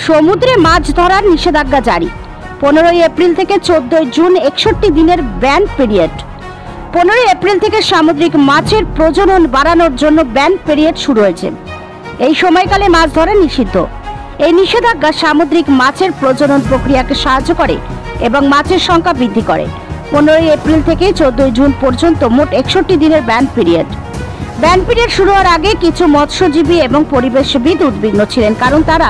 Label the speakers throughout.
Speaker 1: সমুদ্রে মাছ ধরার নিষেধাজ্ঞা জারি। 15 এপ্রিল থেকে 14 জুন 61 দিনের ব্যান পিরিয়ড। 15 এপ্রিল থেকে সামুদ্রিক মাছের প্রজনন বাড়ানোর জন্য ব্যান পিরিয়ড শুরু হয়েছে। এই সময়কালে মাছ ধরা নিষিদ্ধ। এই নিষেধাজ্ঞা সামুদ্রিক মাছের প্রজনন প্রক্রিয়াকে সাহায্য করে এবং মাছের সংখ্যা বৃদ্ধি করে। 15 এপ্রিল থেকে 14 জুন পর্যন্ত মোট 61 দিনের ব্যান পিরিয়ড। ব্যান পিরিয়ড শুরু হওয়ার আগে কিছু মৎস্যজীবী এবং পরিবেশবিদ উদ্বিগ্ন ছিলেন, কারণ তারা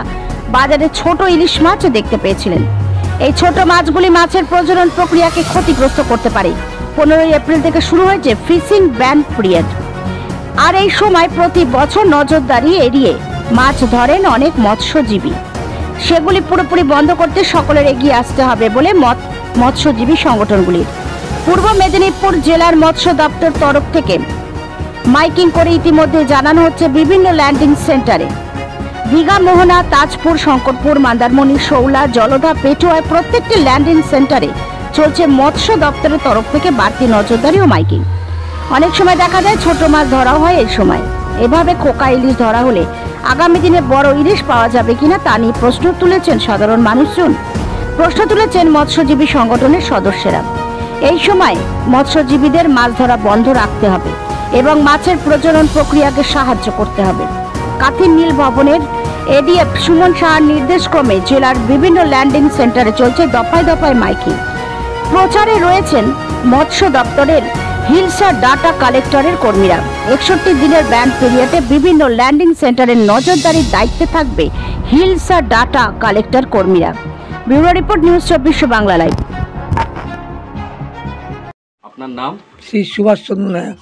Speaker 1: বাজারে ছোট ইলিশ মাছ দেখতে পেয়েছিলেন। এই ছোট মাছগুলি মাছের প্রজনন প্রক্রিয়াকে ক্ষতিগ্রস্ত করতে পারে। 15 এপ্রিল থেকে শুরু হয়েছে ফিশিং ব্যান পিরিয়ড। আর এই সময় প্রতি বছর নজরদারি এড়িয়ে মাছ ধরেন অনেক মৎস্যজীবী। সেগুলি পুরোপুরি বন্ধ করতে সকলের এগিয়ে আসতে হবে বলে মত মৎস্যজীবী সংগঠনগুলির। পূর্ব মেদিনীপুর জেলার মৎস্য দপ্তর তরফ থেকে মাইকিং করে ইতিমধ্যে জানানো হচ্ছে বিভিন্ন ল্যান্ডিং সেন্টারে দীঘা, মোহনা, তাজপুর, শঙ্করপুর, মন্দারমণি, শৌলা, জলধা, পেটুয়ায় প্রত্যেকটি ল্যান্ডিং সেন্টারে চলছে মৎস্য দপ্তরের তরফ থেকে বাড়তি নজরদারি ও মাইকিং। অনেক সময় দেখা যায় ছোট মাছ ধরা হয় এই সময়। এভাবে খোকা ইলিশ ধরা হলে আগামী দিনে বড় ইলিশ পাওয়া যাবে কিনা তা নিয়ে প্রশ্ন তুলেছেন সাধারণ মানুষজন। প্রশ্ন তুলেছেন মৎস্যজীবী সংগঠনের সদস্যরা। এই সময় মৎস্যজীবীদের মাছ ধরা বন্ধ রাখতে হবে এবং মাছের প্রজনন প্রক্রিয়াকে সাহায্য করতে হবে। কাথির নীল ভবনের এডিএফ সুমন সাহার নির্দেশক্রমে জেলার বিভিন্ন ল্যান্ডিং সেন্টারে চলছে দফায় দফায় মাইকিং। প্রচারে রয়েছেন মৎস্য দপ্তরের হিলসা ডাটা কালেক্টরের কর্মীরা। 61 দিনের ব্যান পিরিয়ডে বিভিন্ন ল্যান্ডিং সেন্টারের নজরদারির দায়িত্বে থাকবে হিলসা ডাটা কালেক্টর কর্মীরা। Bureau report, news 24 Bangla live.
Speaker 2: আপনার নাম?
Speaker 3: শ্রী সুভাষচন্দ্র নায়ক,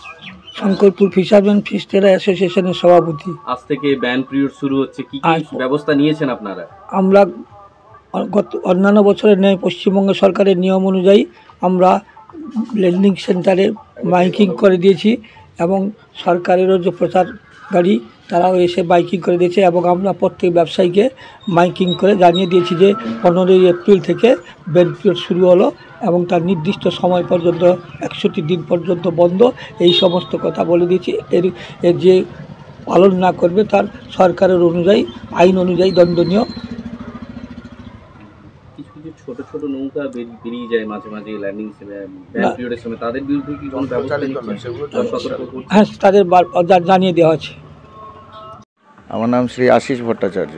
Speaker 3: শঙ্করপুর ফিশারম্যান ফিশ ট্রেডার অ্যাসোসিয়েশনের সভাপতি।
Speaker 2: আজ থেকে ব্যান পিরিয়ড শুরু হচ্ছে, কি কি ব্যবস্থা নিয়েছেন আপনারা?
Speaker 3: আমরা গত অন্যান্য বছরের ন্যায় পশ্চিমবঙ্গ সরকারের নিয়ম অনুযায়ী আমরা ল্যান্ডিং সেন্টারে মাইকিং করে দিয়েছি এবং সরকারেরও যে প্রচার গাড়ি তারাও এসে মাইকিং করে দিয়েছে এবং আমরা প্রত্যেক ব্যবসায়ীকে মাইকিং করে জানিয়ে দিয়েছি যে 15 এপ্রিল থেকে ব্যান পিরিয়ড শুরু হলো এবং তার নির্দিষ্ট সময় পর্যন্ত 61 দিন পর্যন্ত বন্ধ। এই সমস্ত কথা বলে দিয়েছি। এর যে পালন না করবে তার সরকারের অনুযায়ী, আইন অনুযায়ী দণ্ডনীয়।
Speaker 2: ছোট ছোট নৌকা বেরিয়ে যায় মাঝে মাঝে ল্যান্ডিং পিরিয়ডের সময়, তাদের বিরুদ্ধে কি কোনো ব্যবস্থা নিচ্ছেন?
Speaker 3: হ্যাঁ, তাদের জানিয়ে দেওয়া আছে।
Speaker 4: আমার নাম শ্রী আশিস ভট্টাচার্য।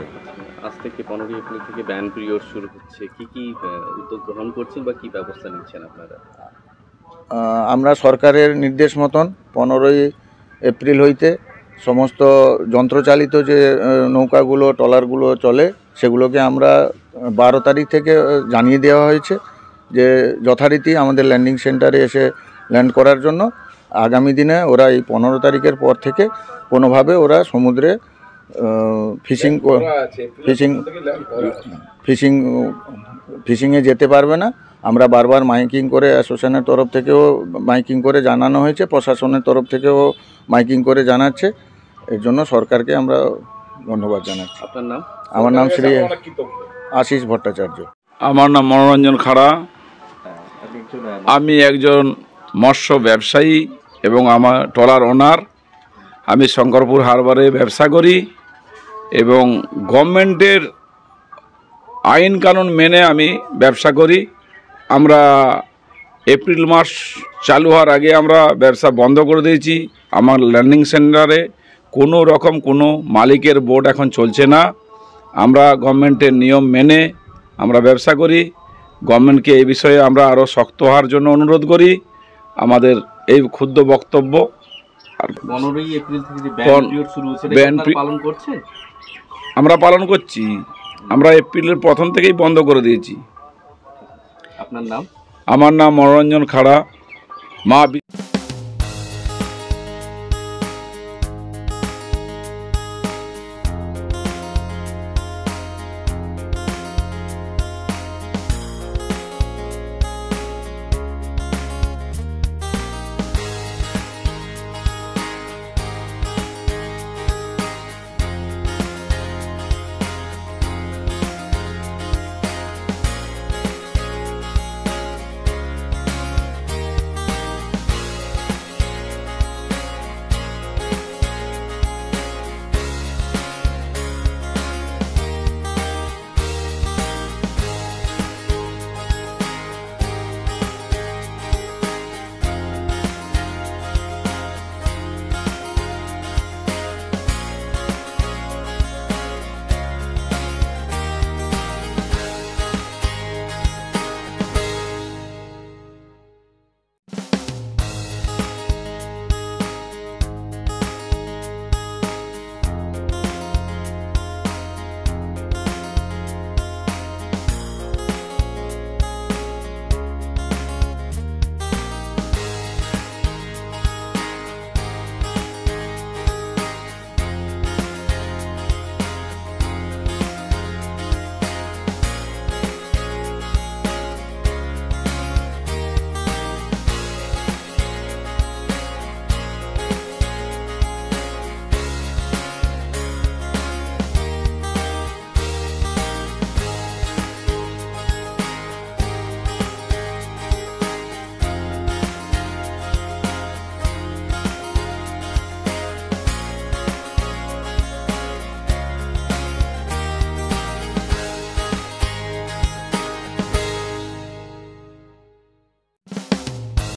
Speaker 2: আজ থেকে 15 এপ্রিল থেকে ব্যান পিরিয়ড শুরু হচ্ছে, কি কি উদ্যোগ গ্রহণ করছেন বা কি ব্যবস্থা নিচ্ছেন আপনারা?
Speaker 4: আমরা সরকারের নির্দেশ মতন 15 এপ্রিল হইতে সমস্ত যন্ত্রচালিত যে নৌকাগুলো, ট্রলারগুলো চলে সেগুলোকে আমরা 12 তারিখ থেকে জানিয়ে দেওয়া হয়েছে যে যথারীতি আমাদের ল্যান্ডিং সেন্টারে এসে ল্যান্ড করার জন্য। আগামী দিনে ওরা এই 15 তারিখের পর থেকে কোনোভাবে ওরা সমুদ্রে ফিশিংয়ে যেতে পারবে না। আমরা বারবার মাইকিং করে অ্যাসোসিয়েশনের তরফ থেকেও মাইকিং করে জানানো হয়েছে, প্রশাসনের তরফ থেকেও মাইকিং করে জানাচ্ছে। এর জন্য সরকারকে আমরা ধন্যবাদ জানাচ্ছি।
Speaker 2: আপনার নাম?
Speaker 4: আমার নাম শ্রী আশিস ভট্টাচার্য।
Speaker 5: আমার নাম মনোরঞ্জন খাড়া। আমি একজন মৎস্য ব্যবসায়ী এবং আমার ট্রলার ওনার। আমি শঙ্করপুর হারবারে ব্যবসা করি এবং গভর্নমেন্টের আইন কানুন মেনে আমি ব্যবসা করি। আমরা এপ্রিল মাস চালু হওয়ার আগে আমরা ব্যবসা বন্ধ করে দিয়েছি। আমার ল্যান্ডিং সেন্টারে কোনো রকম কোনো মালিকের বোর্ড এখন চলছে না। আমরা গভর্নমেন্টের নিয়ম মেনে আমরা ব্যবসা করি। গভর্নমেন্টকে এই বিষয়ে আমরা আরও শক্ত হওয়ার জন্য অনুরোধ করি। আমাদের এই ক্ষুদ্র বক্তব্য। আর
Speaker 2: 15 এপ্রিল থেকে যে ব্যান পিরিয়ড শুরু হচ্ছে, এটা পালন করছেন?
Speaker 5: আমরা পালন করছি। আমরা এপ্রিলের প্রথম থেকেই বন্ধ করে দিয়েছি।
Speaker 2: আপনার নাম?
Speaker 5: আমার নাম মনোরঞ্জন খাড়া। মা